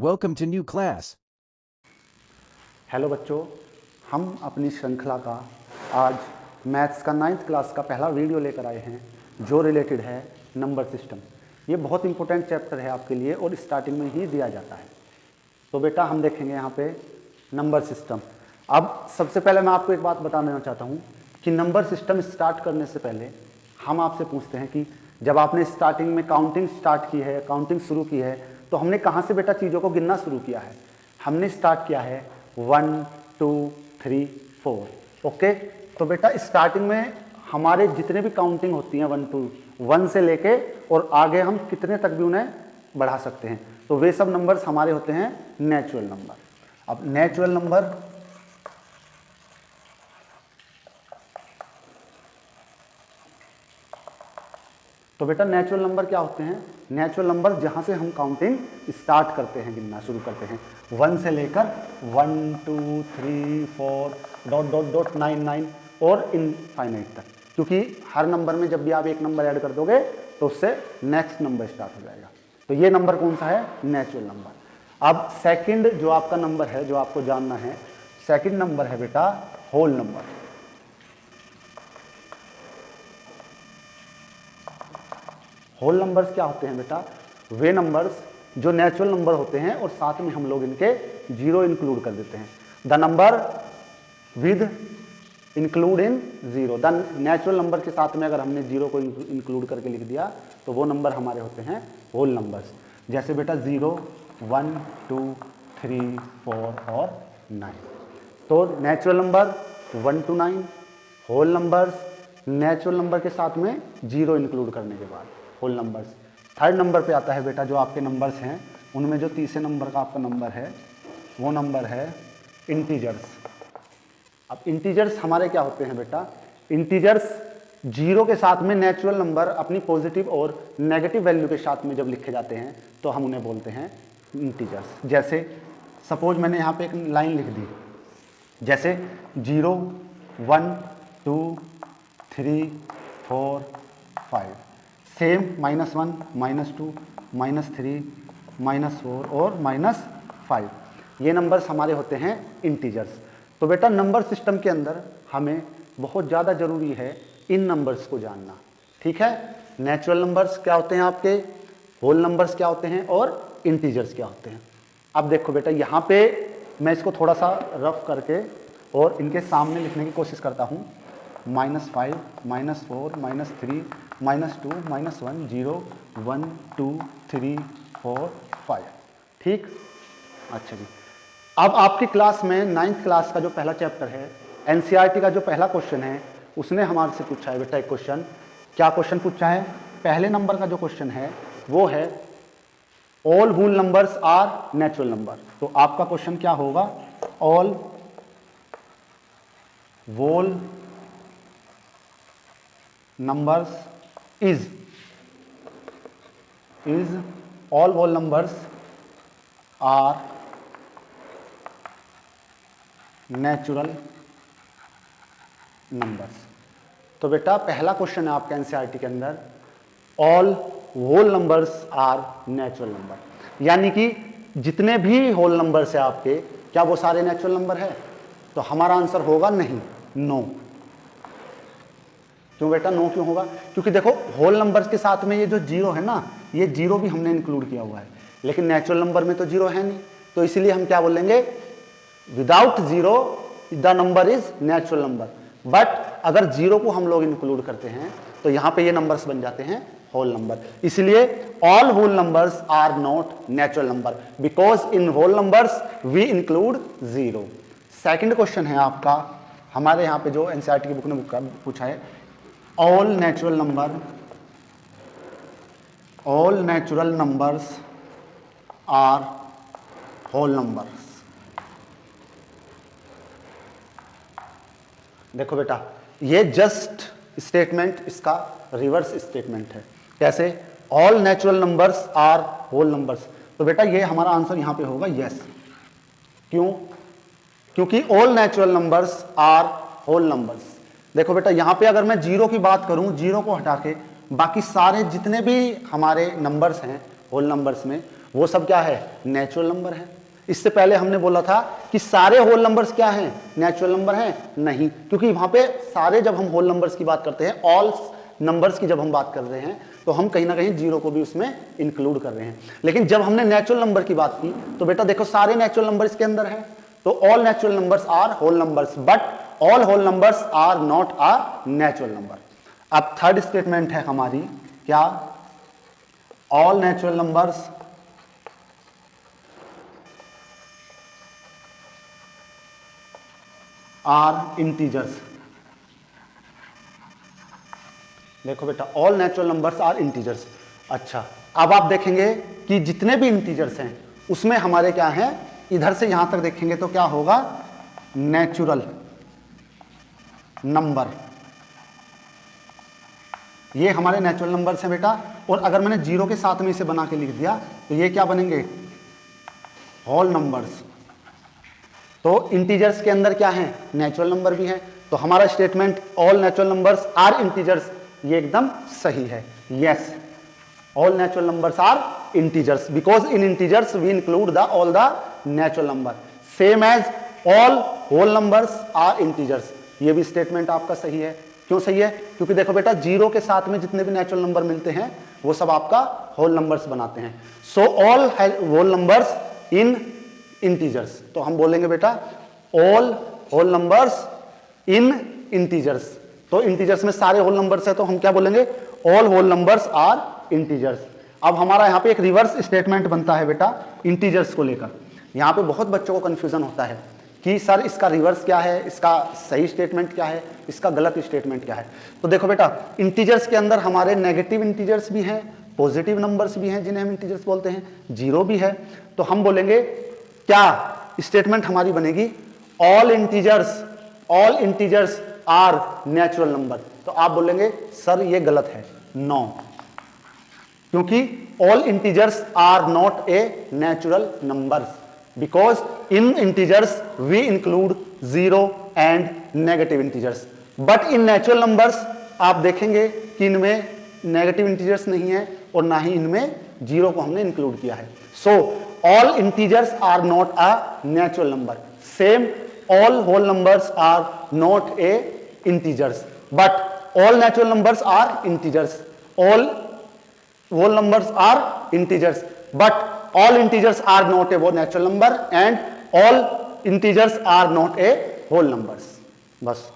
Welcome to new class. Hello बच्चों, हम अपनी श्रृंखला का आज मैथ्स का 9th क्लास का पहला वीडियो लेकर आए हैं जो रिलेटेड है नंबर सिस्टम। ये बहुत इंपॉर्टेंट चैप्टर है आपके लिए और स्टार्टिंग में ही दिया जाता है। तो बेटा हम देखेंगे यहाँ पे नंबर सिस्टम। अब सबसे पहले मैं आपको एक बात बता देना चाहता हूँ कि नंबर सिस्टम स्टार्ट करने से पहले हम आपसे पूछते हैं कि जब आपने स्टार्टिंग में काउंटिंग स्टार्ट की है, काउंटिंग शुरू की है, तो हमने कहाँ से बेटा चीज़ों को गिनना शुरू किया है? हमने स्टार्ट किया है 1 2 3 4। ओके, तो बेटा स्टार्टिंग में हमारे जितने भी काउंटिंग होती हैं 1 से लेके और आगे हम कितने तक भी उन्हें बढ़ा सकते हैं, तो वे सब नंबर्स हमारे होते हैं नेचुरल नंबर। अब नेचुरल नंबर तो बेटा नेचुरल नंबर क्या होते हैं? नेचुरल नंबर जहां से हम काउंटिंग स्टार्ट करते हैं, गिनना शुरू करते हैं 1 से लेकर 1 2 3 4 डॉट डॉट डॉट 9 9 और इनफाइनाइट तक, क्योंकि हर नंबर में जब भी आप एक नंबर ऐड कर दोगे तो उससे नेक्स्ट नंबर स्टार्ट हो जाएगा। तो ये नंबर कौन सा है? Natural number. अब सेकंड जो आपका नंबर है, जो आपको जानना है, सेकंड नंबर है बेटा होल नंबर। होल नंबर्स क्या होते हैं बेटा? वे नंबर्स जो नेचुरल नंबर होते हैं और साथ में हम लोग इनके जीरो इंक्लूड कर देते हैं। The number with include in zero. The natural number के साथ में अगर हमने जीरो को इंक्लूड करके लिख दिया तो वो नंबर हमारे होते हैं होल नंबर्स। जैसे बेटा 0 1 2 3 4 और 9। तो natural number 1 to 9, whole numbers natural number के साथ में जीरो इंक्लूड करने के बाद होल नंबर्स। थर्ड नंबर पे आता है बेटा जो आपके नंबर्स हैं, उनमें जो तीसरे नंबर का आपका नंबर है वो नंबर है इंटीजर्स। अब इंटीजर्स हमारे क्या होते हैं बेटा? इंटीजर्स जीरो के साथ में नेचुरल नंबर अपनी पॉजिटिव और नेगेटिव वैल्यू के साथ में जब लिखे जाते हैं तो हम उन्हें बोलते हैं इंटीजर्स। जैसे सपोज मैंने यहाँ पे एक लाइन लिख दी, जैसे 0 1 2 3 4 5, सेम -1 -2 -3 -4 और -5, ये नंबर्स हमारे होते हैं इंटीजर्स। तो बेटा नंबर सिस्टम के अंदर हमें बहुत ज़्यादा ज़रूरी है इन नंबर्स को जानना। ठीक है, नेचुरल नंबर्स क्या होते हैं आपके, होल नंबर्स क्या होते हैं और इंटीजर्स क्या होते हैं। अब देखो बेटा यहाँ पे मैं इसको थोड़ा सा रफ करके और इनके सामने लिखने की कोशिश करता हूँ। -5 -4 -3 -2 -1 0 1 2 3 4 5। ठीक, अच्छा जी। अब आपकी क्लास में 9th क्लास का जो पहला चैप्टर है, एनसीईआरटी का जो पहला क्वेश्चन है, उसने हमारे से पूछा है बेटा एक क्वेश्चन। क्या क्वेश्चन पूछा है? पहले नंबर का जो क्वेश्चन है वो है all whole numbers are natural number. तो आपका क्वेश्चन क्या होगा? All whole numbers is all whole numbers are natural numbers। तो बेटा पहला क्वेश्चन है आपका एनसीईआरटी के अंदर, all whole numbers are natural number, यानी कि जितने भी होल नंबर्स है आपके, क्या वो सारे नेचुरल नंबर है? तो हमारा आंसर होगा नहीं, नो। क्यों बेटा नो क्यों होगा? क्योंकि देखो होल नंबर्स के साथ में ये जो जीरो है ना, ये जीरो भी हमने इंक्लूड किया हुआ है, लेकिन नेचुरल नंबर में तो जीरो है नहीं, तो इसीलिए हम क्या बोलेंगे? Without zero the number is natural number. But अगर जीरो को हम लोग इंक्लूड करते हैं तो यहाँ पे ये नंबर्स बन जाते हैं होल नंबर। इसलिए all whole numbers are not natural number because in whole numbers we include zero. Second question है आपका हमारे यहाँ पे जो एनसीईआरटी की बुक ने पूछा है, all natural numbers are whole numbers। देखो बेटा ये जस्ट स्टेटमेंट इसका रिवर्स स्टेटमेंट है। कैसे? All natural numbers are whole numbers. तो बेटा ये हमारा आंसर यहां पे होगा यस। क्यों? क्योंकि all natural numbers are whole numbers. देखो बेटा यहाँ पे अगर मैं जीरो की बात करूं, जीरो को हटा के बाकी सारे जितने भी हमारे नंबर्स हैं होल नंबर्स में, वो सब क्या है, नेचुरल नंबर है। इससे पहले हमने बोला था कि सारे होल नंबर्स क्या हैं, नेचुरल नंबर हैं, नहीं, क्योंकि वहां पे सारे, जब हम होल नंबर्स की बात करते हैं, ऑल नंबर्स की जब हम बात कर रहे हैं, तो हम कहीं ना कहीं जीरो को भी उसमें इंक्लूड कर रहे हैं। लेकिन जब हमने नेचुरल नंबर की बात की तो बेटा देखो सारे नेचुरल नंबर इसके अंदर हैं, तो all natural numbers are whole numbers, but all whole numbers are not are natural number. अब थर्ड स्टेटमेंट है हमारी क्या, all natural numbers are integers. देखो बेटा all natural numbers are integers. अच्छा, अब आप देखेंगे कि जितने भी इंटीजर्स हैं उसमें हमारे क्या हैं, इधर से यहां तक देखेंगे तो क्या होगा, नेचुरल नंबर, ये हमारे नेचुरल नंबर्स हैं बेटा। और अगर मैंने जीरो के साथ में इसे बना के लिख दिया तो ये क्या बनेंगे, होल नंबर्स। तो इंटीजर्स के अंदर क्या है, नेचुरल नंबर भी है। तो हमारा statement all natural numbers are integers ये एकदम सही है। Yes, all natural numbers are integers because in integers we include the all the natural number, same as all whole numbers are integers. ये भी स्टेटमेंट आपका सही है। क्यों सही है, क्योंकि देखो बेटा जीरो के साथ में जितने भी नेचुरल नंबर मिलते हैं वो सब आपका होल नंबर्स बनाते हैं। So all whole numbers in integers, तो हम बोलेंगे बेटा all whole numbers in integers. तो इंटीजर्स में सारे होल नंबर्स है, तो हम क्या बोलेंगे, all whole numbers are integers. अब हमारा यहाँ पे एक रिवर्स स्टेटमेंट बनता है बेटा इंटीजर्स को लेकर। यहाँ पे बहुत बच्चों को कंफ्यूजन होता है कि सर इसका रिवर्स क्या है, इसका सही स्टेटमेंट क्या है, इसका गलत स्टेटमेंट क्या है। तो देखो बेटा इंटीजर्स के अंदर हमारे नेगेटिव इंटीजर्स भी हैं, पॉजिटिव नंबर्स भी हैं जिन्हें हम इंटीजर्स बोलते हैं, जीरो भी है। तो हम बोलेंगे क्या स्टेटमेंट हमारी बनेगी, all integers are natural number. तो आप बोलेंगे सर ये गलत है, नो, क्योंकि all integers are not a natural numbers because in integers we include zero and negative integers. But in natural numbers आप देखेंगे कि इनमें नेगेटिव इंटीजर्स नहीं है और ना ही इनमें जीरो को हमने इंक्लूड किया है। So all integers are not a natural number, same all whole numbers are not a integers but all natural numbers are integers, all whole numbers are integers but all integers are not a natural number and all integers are not a whole numbers। बस